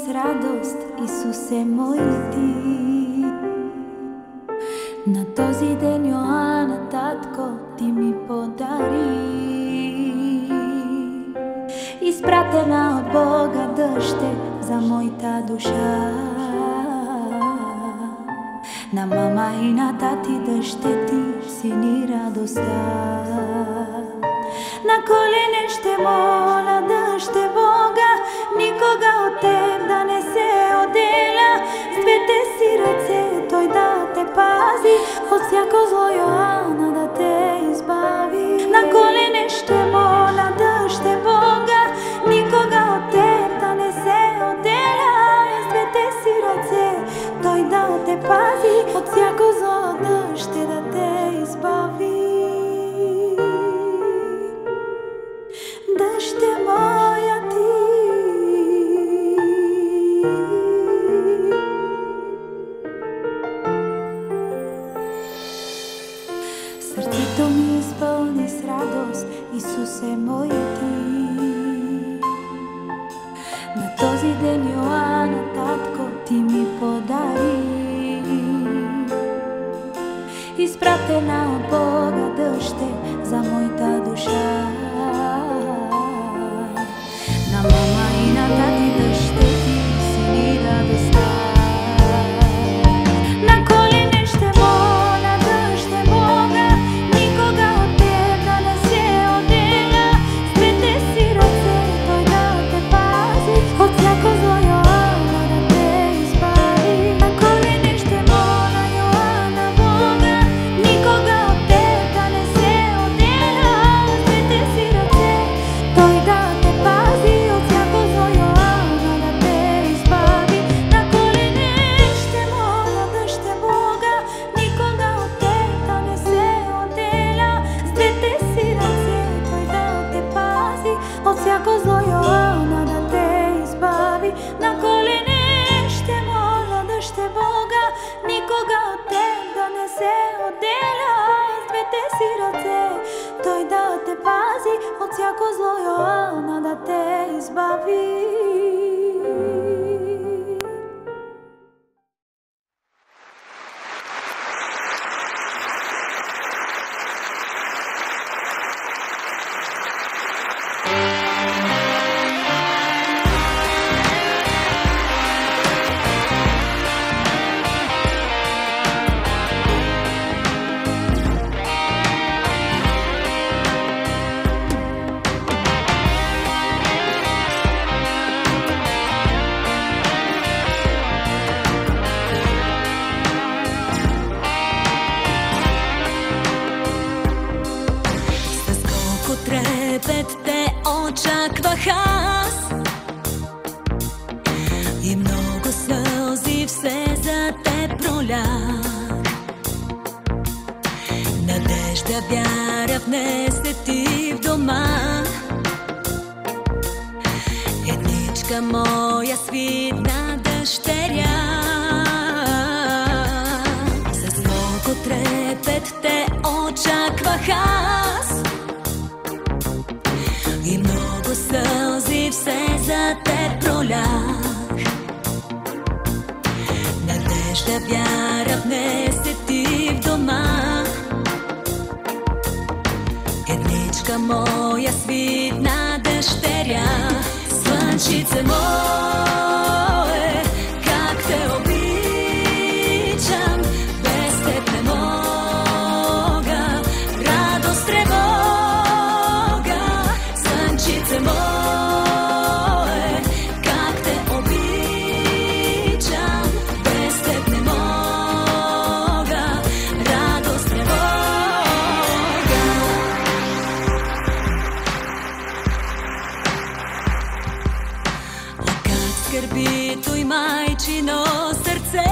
с радост, Исусе мой ти. На този ден Йоанна, татко, ти ми подари. Изпратена от Бога дъще за моята душа. На мама и на тати дъще ти си ни радостта. На колене ще моля дъще Бога, никога от теб да не се отделя. С двете си ръце той да те пази, от всяко зло Йоанна да те избави. На колене ще моля дъще Бога, никога от теб да не се отделя. С двете си ръце той да те пази, от всяко зло дъще да те избави. Дъще моя ти. Сърцето ми изпълни с радост, Исусе мой ти. На този ден Йоанна, татко, ти ми подари. Изпратена от Бога дъще за моята душа. На мама и на тати дъще ти си ни радостта. На колене ще моля дъще Бога, никога от теб да не се отделя. С двете си ръце той да те пази, от всяко зло Йоанна да те избави. На колене ще моля Йоанна Бога, никога от теб да не се отделя. С двете си ръце той да те пази, от всяко зло Йоанна да те избави. На колене ще моля дъще Бога, никога от теб да не се отделя. С двете си ръце той да те пази, от всяко зло Йоанна да те избави. На колене ще моля дъще Бога, никога от теб да не се отделя. С двете си ръце той да те пази, от всяко зло Йоанна да те избави. Трепет те очаквах аз и много сълзи все за теб пролях. Надежда, вяра внесе ти в дома. Едничка моя свитна дъщеря. С много трепет те очаквах аз и много сълзи все за теб пролях. Надежда, вяра внесе ти в дома. Едничка моя свитна дъщеря. Слънчице мое, как те обичам, без теб не мога, радост, тревога. Слънчице мое, как те обичам, без теб не мога, радост, тревога. О, как скърби той майчино сърце,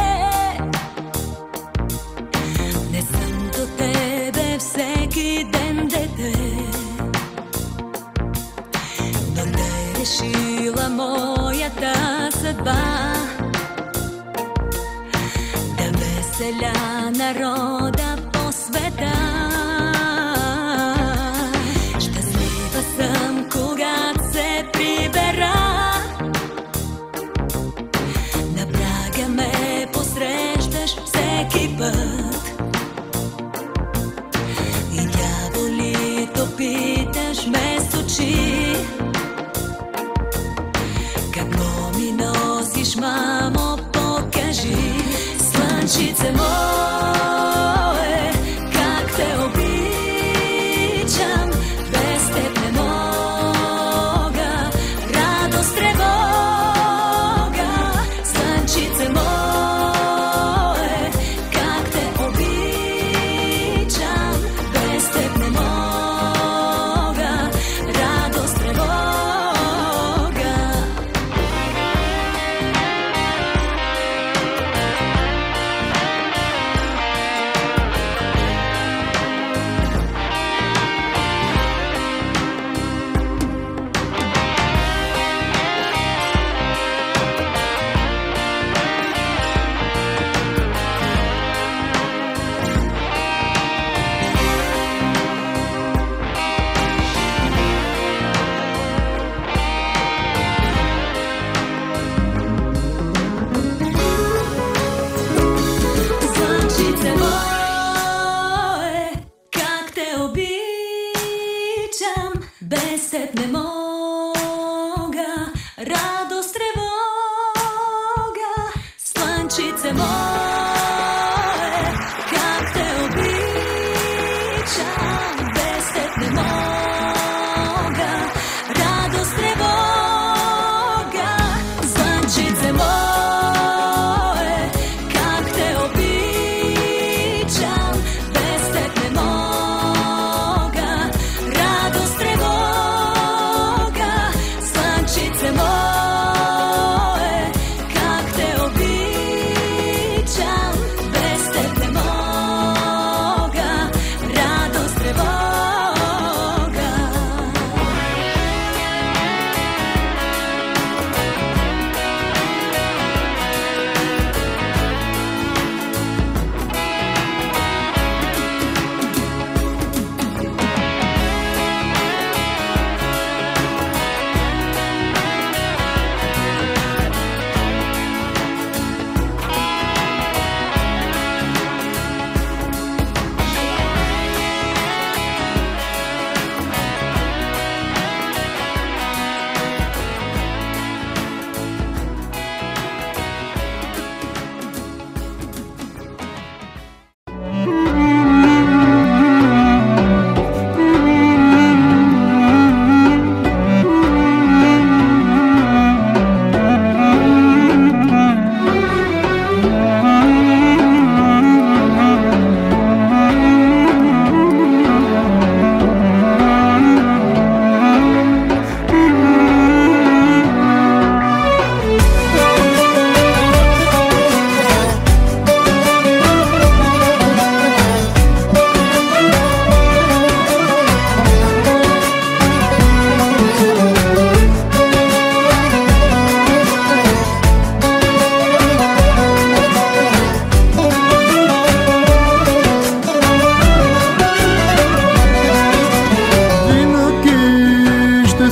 не съм до тебе всеки ден дете. Но не решила моята съдба да веселя народа по света. Щастлива съм, когато се прибера voliš, mamo, pokaži. Slančice moje, kak te običam, bez tebe ne moga, radost trevoga. Slančice moje, kak te običam, bez tebe ne moga, radost trevoga. Slančice moje, kak te običam, bez tebe ne moga, radost trevoga. Slančice moje, kak te običam, bez tebe ne moga, radost trevoga. Slančice moje, kak te običam, bez tebe ne moga, radost trevoga. Slančice moje, kak te običam, bez tebe ne moga, radost trevoga.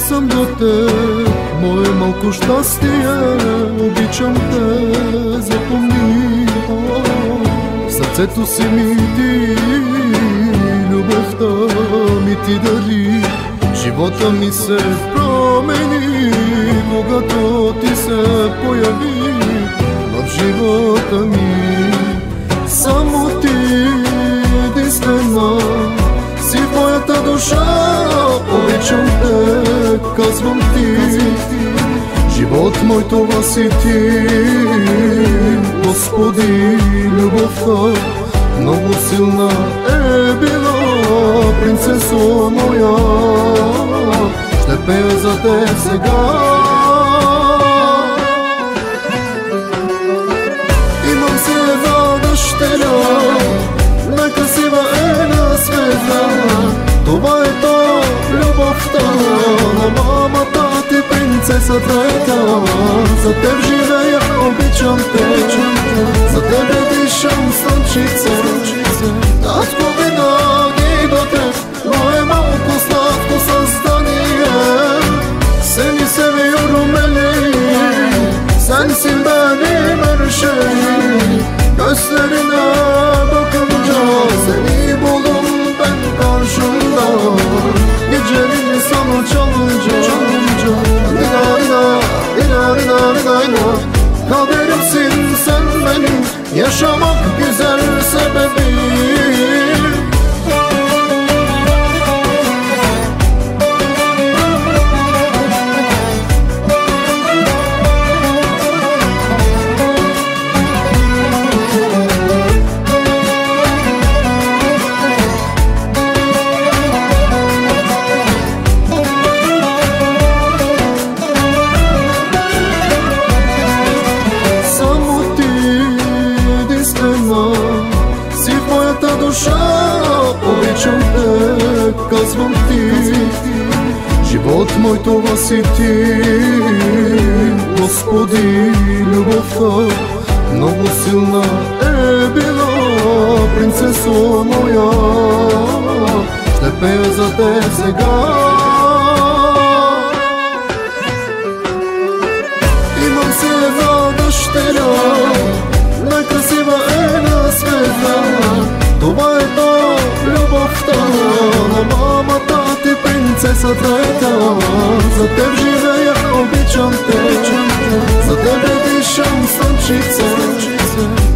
Съм до теб, мое малко щастие, обичам те, запомни. В сърцето си ми ти, любовта ми ти дари. Живота ми се промени, когато ти се появи в живота ми. Само ти единствена си в моята душа, обичам те, казвам ти. Живот мой, това си ти, Господи, любовта много силна е била, принцесо моя, ще пея за теб сега. Имам си една дъщеря, най-красива е на света. Това е то любовта на мамата ти, принцесата е та. За теб живея, обичам те, за тебе дишам, слънчице. Татко, винаги до теб, но е малко сладко създание. Seni seviyorum Elif, sensin benim her şeyim. Gözlerine bakınca seni buldum ben karşımda. Geceleri sana çalınca, çalınca. Dina dina dina dina dina dina. Kaderimsin sen benim, yaşamak güzel sebebim. Обичам те, казвам ти, живот мой това си ти. Господи, любовта много силна е била, принцесо моя, ще пея за те сега. Имам си една дъщеря, най-красива е на света. Това е то любовта на мамата ти, принцесата е та. За теб живея, обичам те, за тебе дишам слънчице.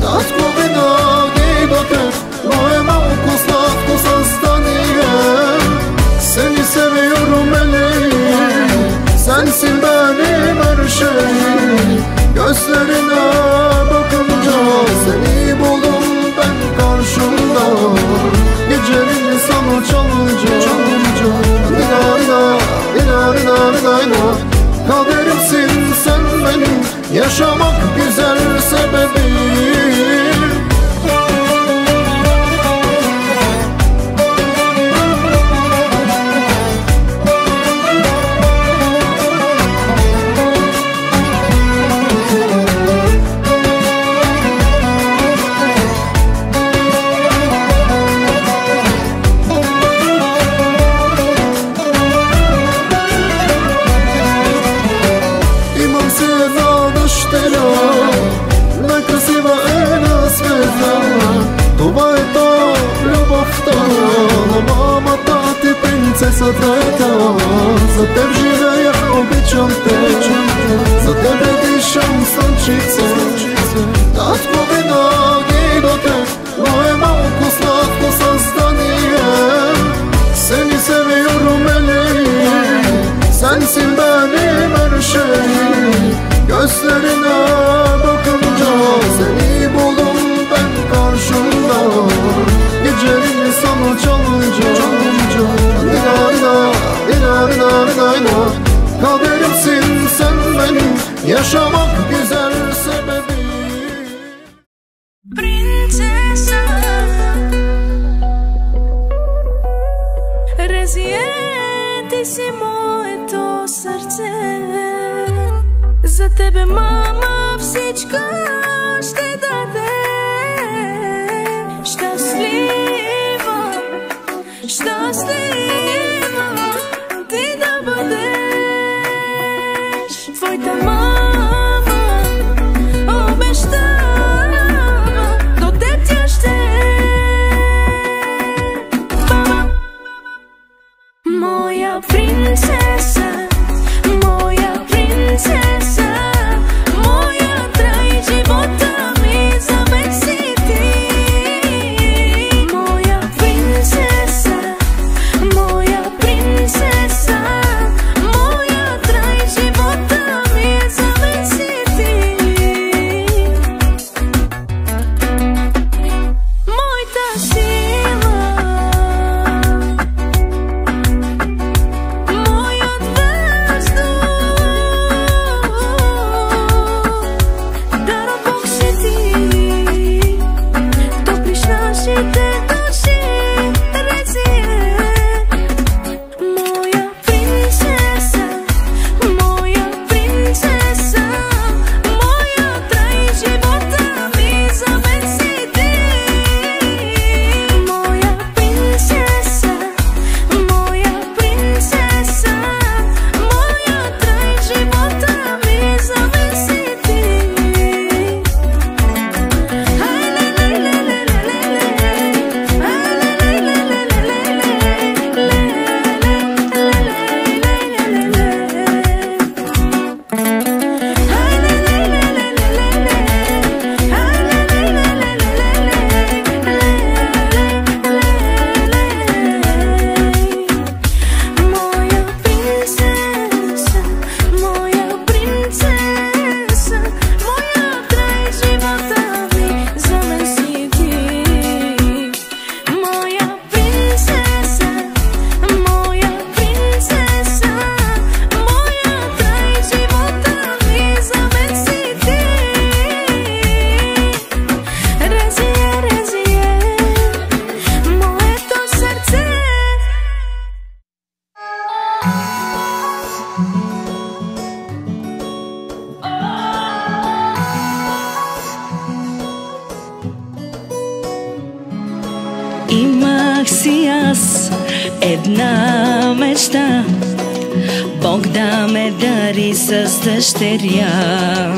Татко винаги до теб, но е малко сладко създание. Seni seviyorum meleğim, sensin benim her şeyim. Gözlerine bakınca seni buldum ben karşımda. Gecenin sana çalınca kaderimsin sen benim, yaşamak güzel sebebim. Най-красива е на света. Това е то любовта на мамата ти, принцесата е та. За теб живея, обичам те, за тебе дишам слънчице. Татко винаги до теб, но е малко сладко създание. Seni seviyorum meleğim, sensin benim her şeyim. Gözlerine bakınca seni buldum ben karşımda. Gecenin sana çalınca kaderimsin sen benim, yaşamak güzel sebebim. Принцеса, разяти си моето сърце. За тебе, мама, всичко ще даде. Щастлива, щастлива ти да бъдеш. Твоята мама си аз една мечта, Бог да ме дари с дъщеря.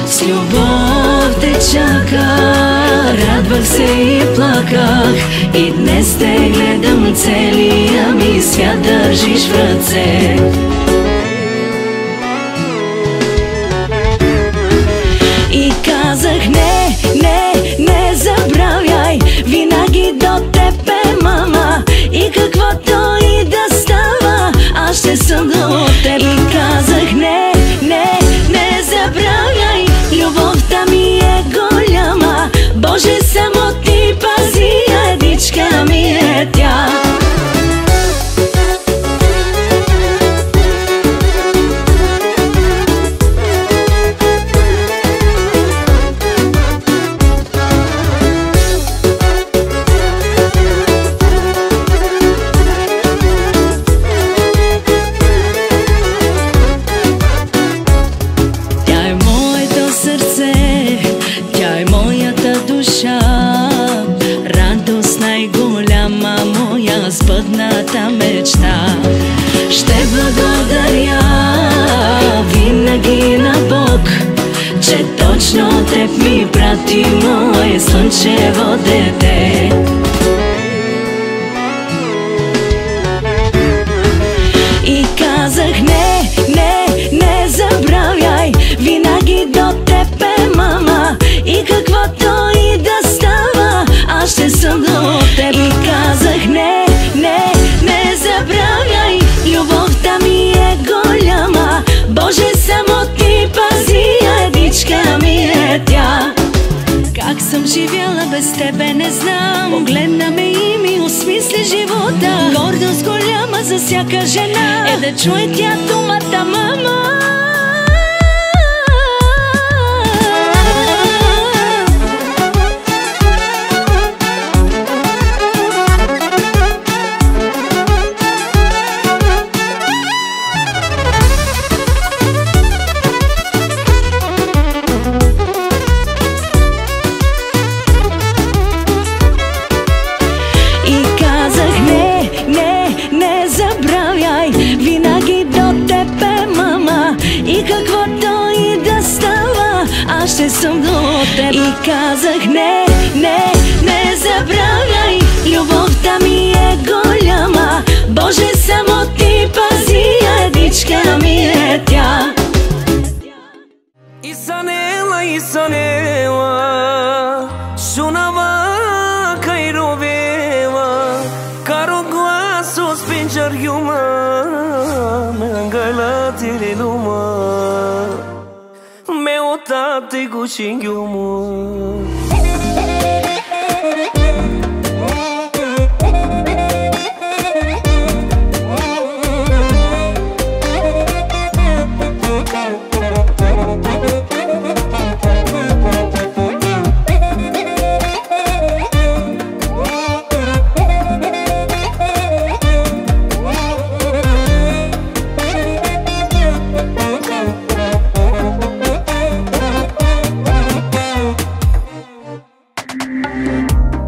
С любов те чака, радвах се и плаках, и днес те гледам целия ми свят държиш в ръце. И казах не, не, не забравяй, винаги до теб е мама, и каквото и да става, аз ще съм до теб. И казах не, не, не забравяй, любовта ми е голяма, Боже само ти пази, едичка ми е тя. Радост най-голяма моя сбъдната мечта. Ще благодаря винаги на Бог, че точно теб ми прати мое слънчево дете. И казах не, не, не забравяй, винаги до теб е мама, и каквото и да става, аз ще съм до теб. И казах не, не, не забравяй, любовта ми е голяма, Боже само ти пази, едичка ми е тя. Как съм живяла без тебе не знам, погледна ме и ми осмисли живота. Гордост голяма за всяка жена е да чуе тя думата мама. Ще съм до теб. И казах не, не, не забравяй, любовта ми е голяма, Боже само ти пази, едичка ми е тя. Isanela, Isanela, suonava Kairoveva, caro guaso spinger yuma, mangala tireluma. Tate guchingumu.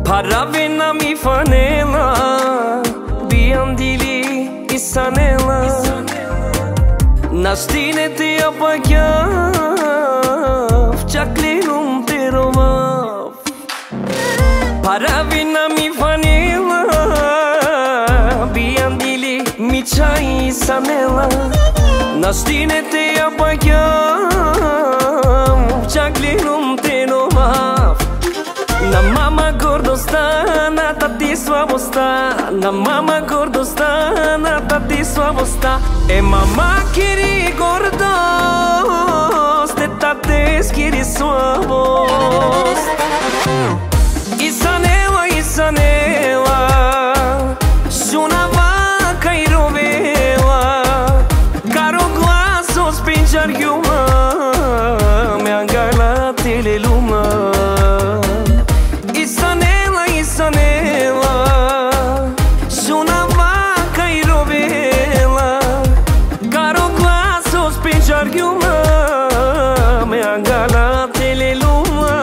Paravena mi fanela, biandili isanela, nastine te apagyav, chaklinum te romav. Paravena mi fanela, biandili mi chai isanela, nastine te apagyav, chaklinum te romav. Na mama гордостта, на тати слабостта, на мама гордостта, на тати слабостта. Е мама кири гордост, е тате скири слабост. Isanela, Isanela, suonava Kairovela, caro glaso spinger yuma, me angala teleluma. Isanela, Isanela, suonava Kairovela, caro glaso spinger yuma, me angala teleluma.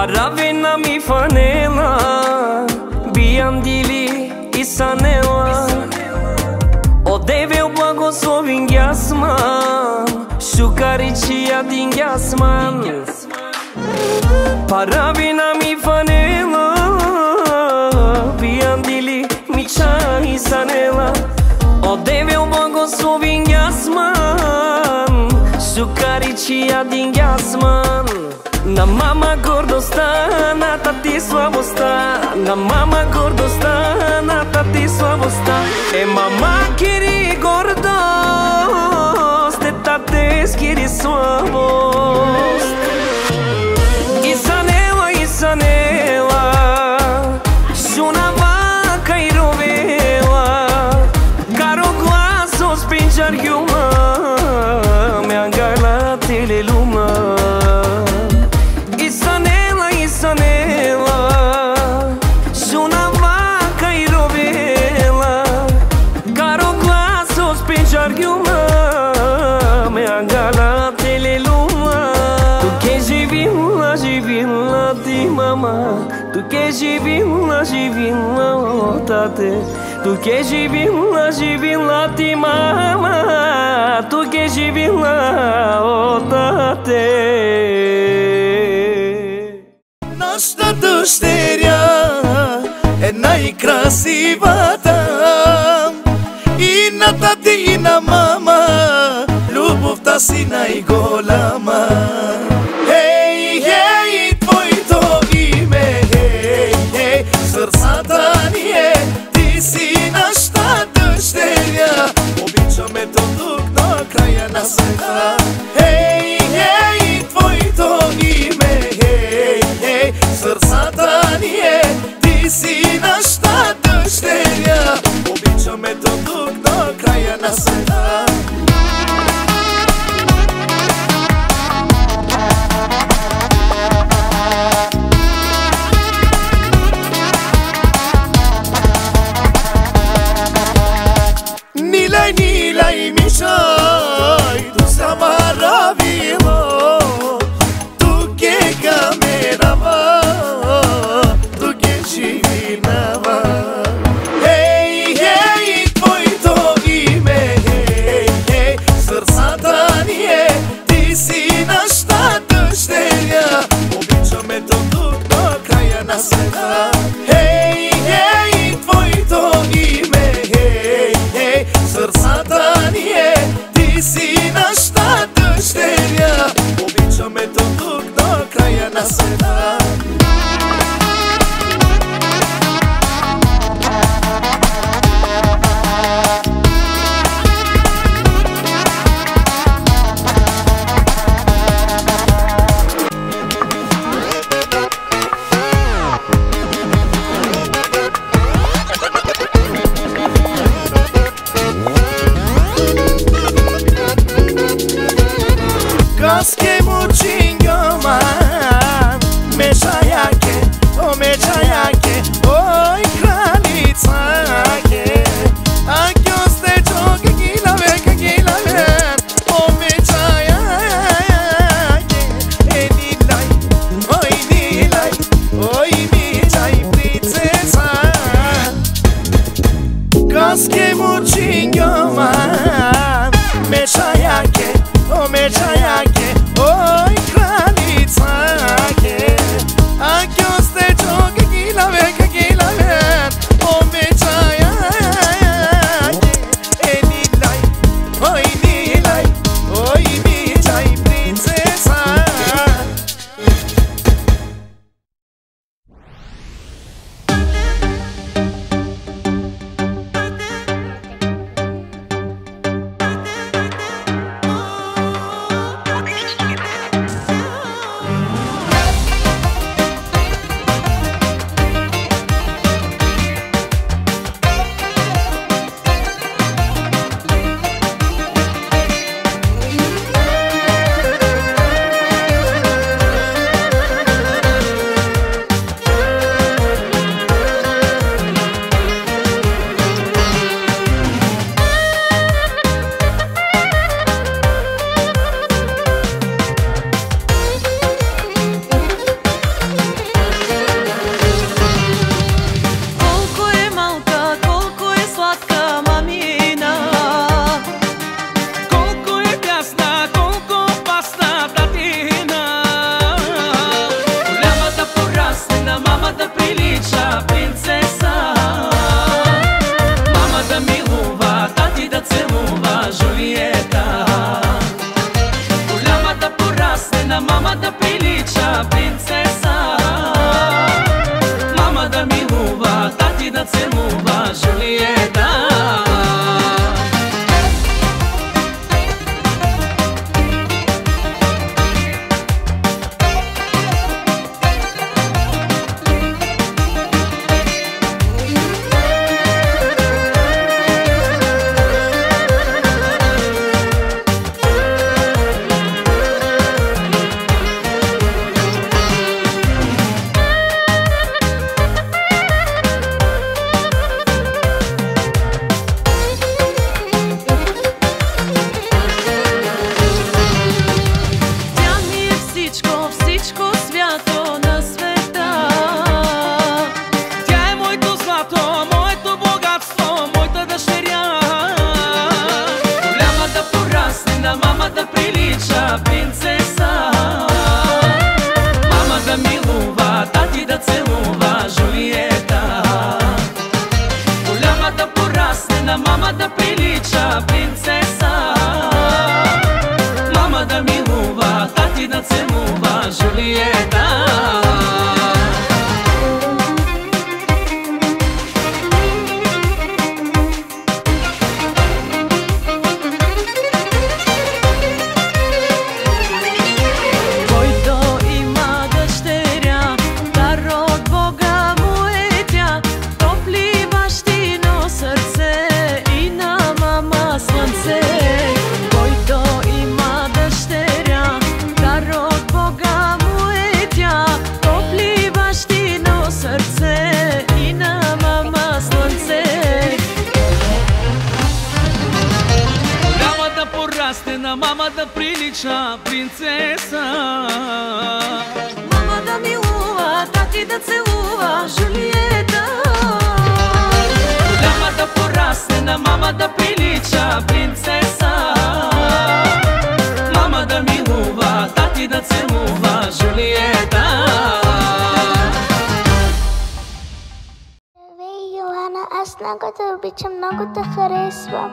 Paravena mi fanela, biandili i sanela. Odeve u blagoslovin jasman, šukarićija din jasman. Paravena mi fanela, biandili mi ča i sanela. Odeve u blagoslovin jasman, šukarićija din jasman. Na mama gordosta, na tati slabosta. Na mama gordosta, na tati slabosta. E mama kiri gordost, e tate skiri slabost. Isanela, šuna vaka i rovela. Caro glaso spinjar juma, me angala tele luma. Isanela, šuna vaka i rovela. Caro glaso spinjar juma, me angala tele luma. Tu que živila ti mama, tu que živila o tate. Tu que živila ti mama, tu que živila o tate. Нашата дъщеря е най-красивата. И на тати, и на мама любовта си най-голяма. Хей, хей, твоето име, хей, хей, сърцата ни е, ти си нашата дъщеря. Обичаме до тук до края на света. Хей, хей, твоето име, хей, хей, сърцата ни е, ти си нашата дъщеря. Обичаме до тук до края на света. Nilay, nilay, Mishay, tu samaravilo, tu que camerava, tu que chivinava. Hey, hey, твоето име, hey, hey, сърцата ни е, ти си нашата дъщеря. Обичаме до тук до края на света. Hey, hey, твоето име, hey, hey, сърцата ни е, ти си нашата дъщеря. Обичаме до тук до края на света. Kaske mučingoman, mečajake, o mečajake, oj kralicake. Ako ste čoke gilave, o mečajake. E nilaj, oj mičaj princesa. Kaske mučingoman, mečajake, o mečajake, oj kralicake. Жулиета. На мама да прилича принцеса. Мама да милува, тати да целува, Жулиета. Голяма да порасне, на мама да прилича принцеса. Мама да милува, тати да целува, Жулиета. Здравей, Йоана, аз много те обичам, много те харесвам.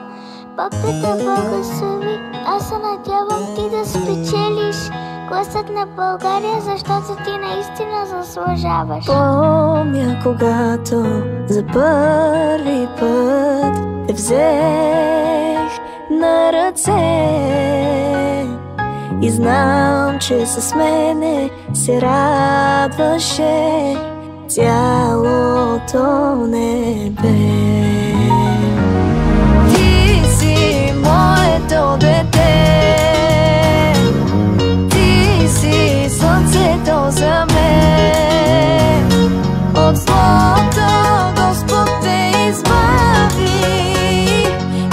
Бог да те благослови, аз се надявам ти да спечелиш гласът на България, защото ти наистина заслужаваш. Помня, когато за първи път те взех на ръце и знам, че с мене се радваше цялото небе. Моето дете, ти си слънцето за мен. От злото Господ те избави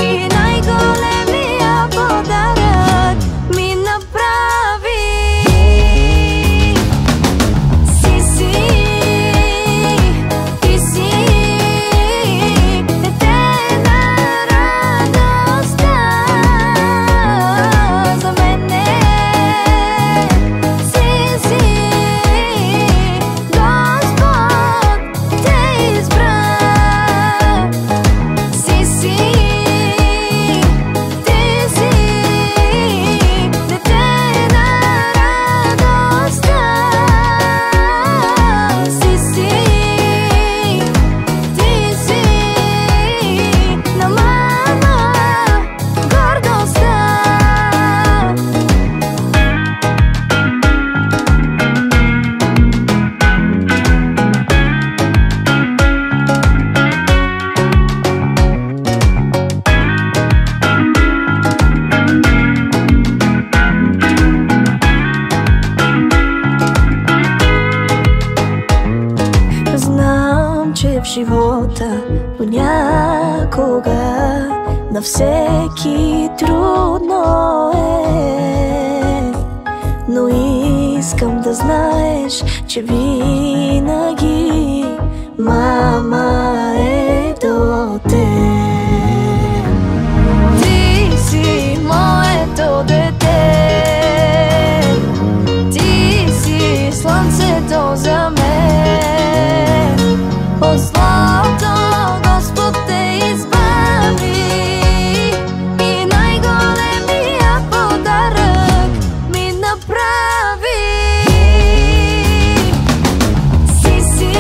и най-големия подарък ми направи. Ти си дете на радостта. В живота понякога на всеки трудно е, но искам да знаеш, че винаги мама е до теб. Ти си моето дете, ти си слънцето за мен. От злото Господ те избави и най-големия подарък ми направи. Ти си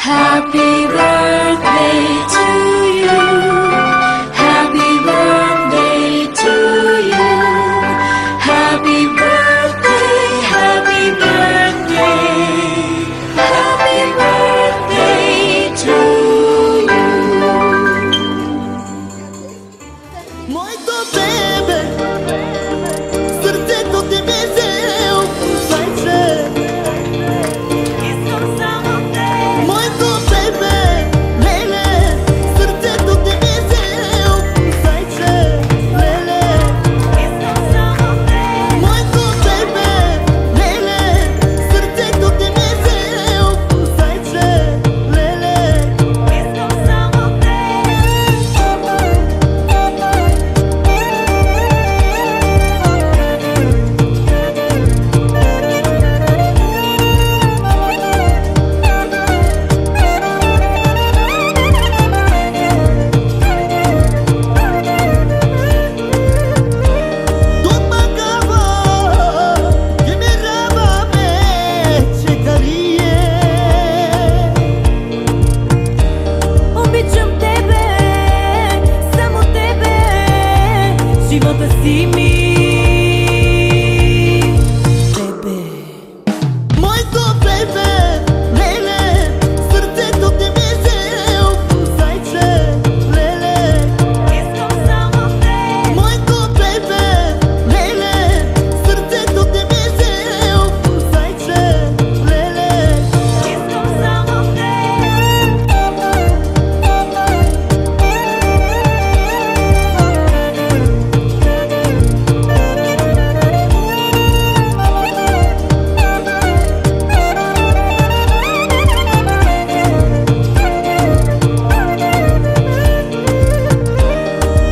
Happy birthday to you. Happy birthday to you. Happy birthday, happy birthday. Happy birthday to you. Моето бебе, сърцето ти ми взел, зайче. Искам само те. Моето бебе, леле, сърцето ти ми взел, зайче, леле. Искам само те. Моето бебе, леле, сърцето ти ми взел, зайче, леле. Искам само те. Domagava, che mi rava me чекарие. Обичам тебе, само тебе, живота си ми. Тебе. Моето бебе, леле, сърцето ти ми взел, зайче, леле. Искам само те. Моето бебе, леле, сърцето ти ми взел, зайче, леле. Искам само те.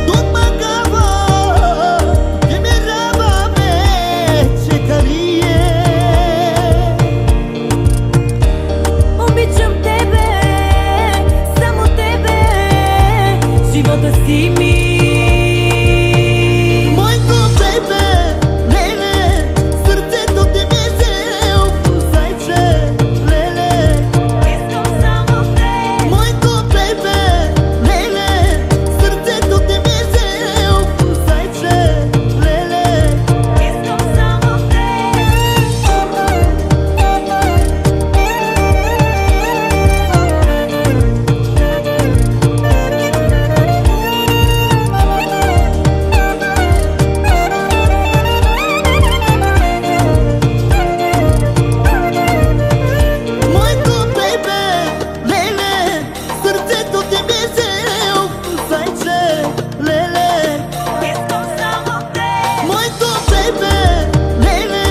Domagava, che mi rava me чекарие. Обичам тебе, само тебе, живота си ми. Моето бебе, леле, сърцето ти ми взел, зайче, леле. Искам само те. Моето бебе, леле, сърцето ти ми взел, зайче, леле. Искам само те. Моето бебе, леле, сърцето ти ми взел, зайче, леле. Искам само те. Моето бебе, леле,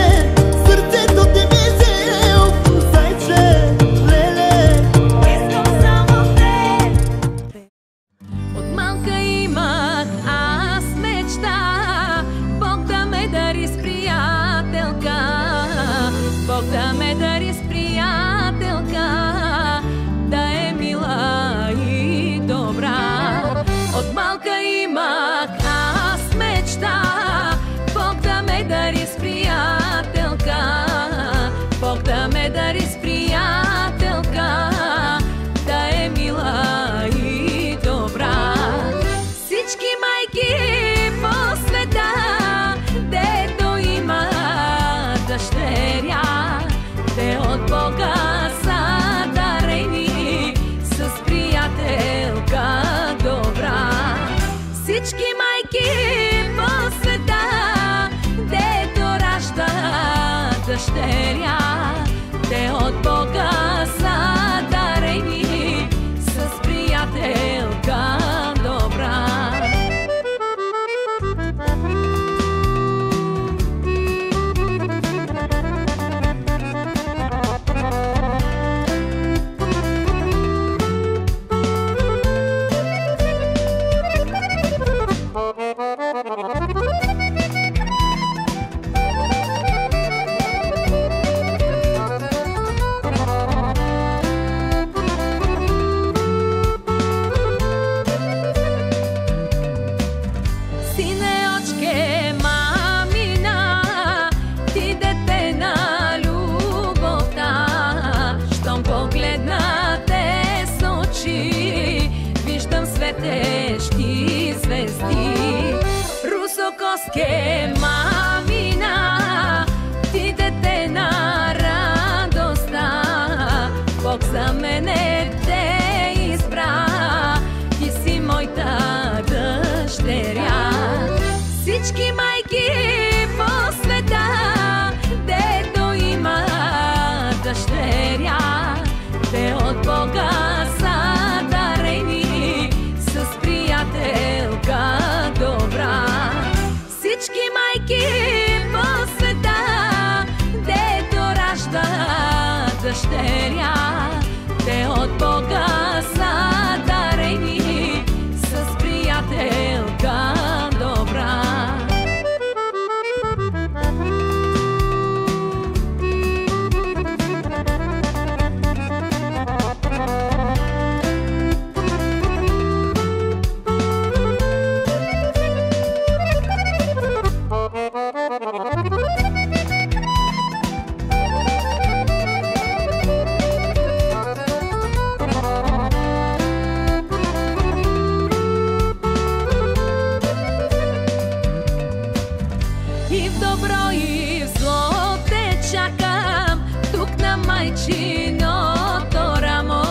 сърцето ти ми взел, зайче, леле. Искам само те. От малка имах аз мечта, Бог да ме дари с приятелка, Бог да ме дари с приятелка, да е мила и добра. От малка имах аз мечта, Бог да ме дари с приятелка, Бог да ме дари с приятелка, да е мила и добра. Всички майки по света, дето има дъщеря, те от Бога са дарени с приятелка добра. Всички майки по света, дето раждат дъщеря, те от Бога са дарени с приятелка добра. Боске, мамина, ти дете на радостта, Бог за мене те избра, ти си моята дъщеря. Всички майки по света, дето има дъщеря, те от Бога са дарени с приятелка добра. Всички майки по света, дето раждат дъщеря, те от Бога са дарени с приятелка добра. И в добро и в зло те чакам, тук на майчиното рамо,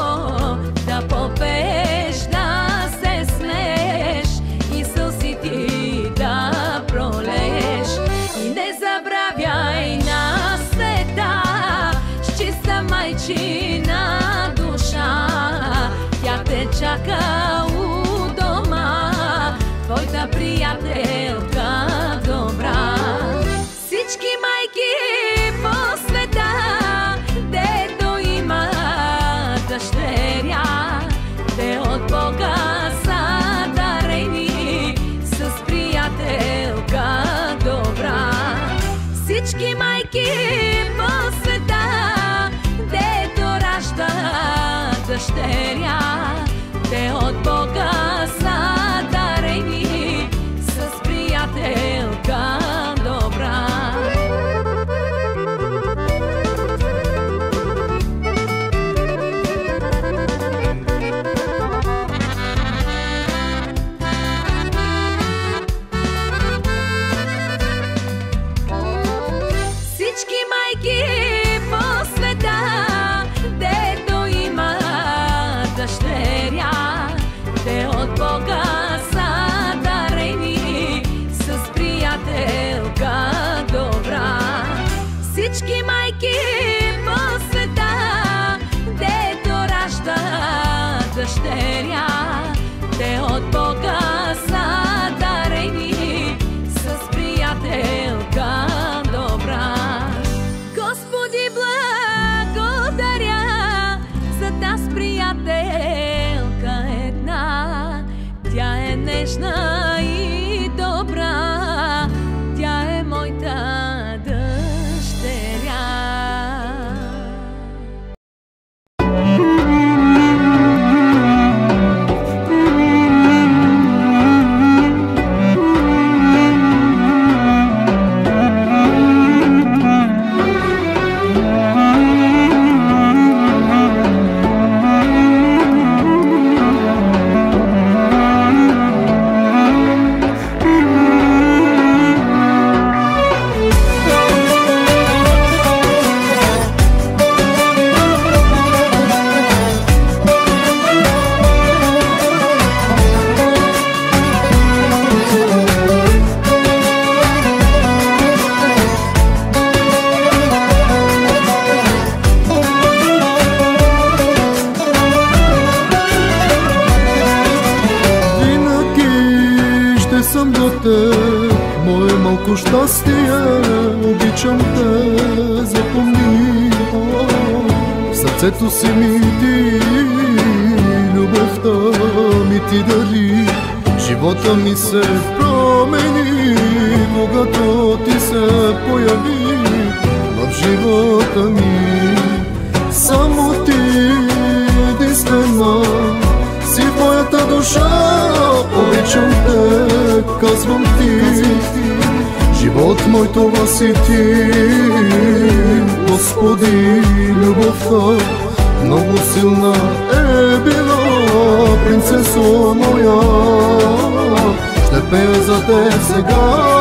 да попееш, да се смееш и сълзи ти да пролееш. И не забравяй на света с чиста майчина душа, тя те чака у дома, твоята приятелка добра. Всички майки по света, дето има дъщеря, те от Бога са дарени с приятелка добра. Всички майки по света, дето раждат дъщеря, те от Бога са дарени с приятелка добра. Всички майки по света, дето има дъщеря, те от Бога са дарени с приятелка добра. Всички майки по света, дето раждат дъщеря, те от Бога са дарени с приятелка добра. Господи, благодаря за таз приятелка една, тя е нежна и добра, тя е моята дъщеря. Мое малко щастие, обичам те, запомни. В сърцето си ми ти, любовта ми ти дари. Живота ми се промени, когато ти се появи в живота ми. Само ти единствена си в моята душа, обичам те, казвам ти. Живот мой, това си ти, Господи, любовта много силна е била, принцесо моя. Ще пея за теб сега,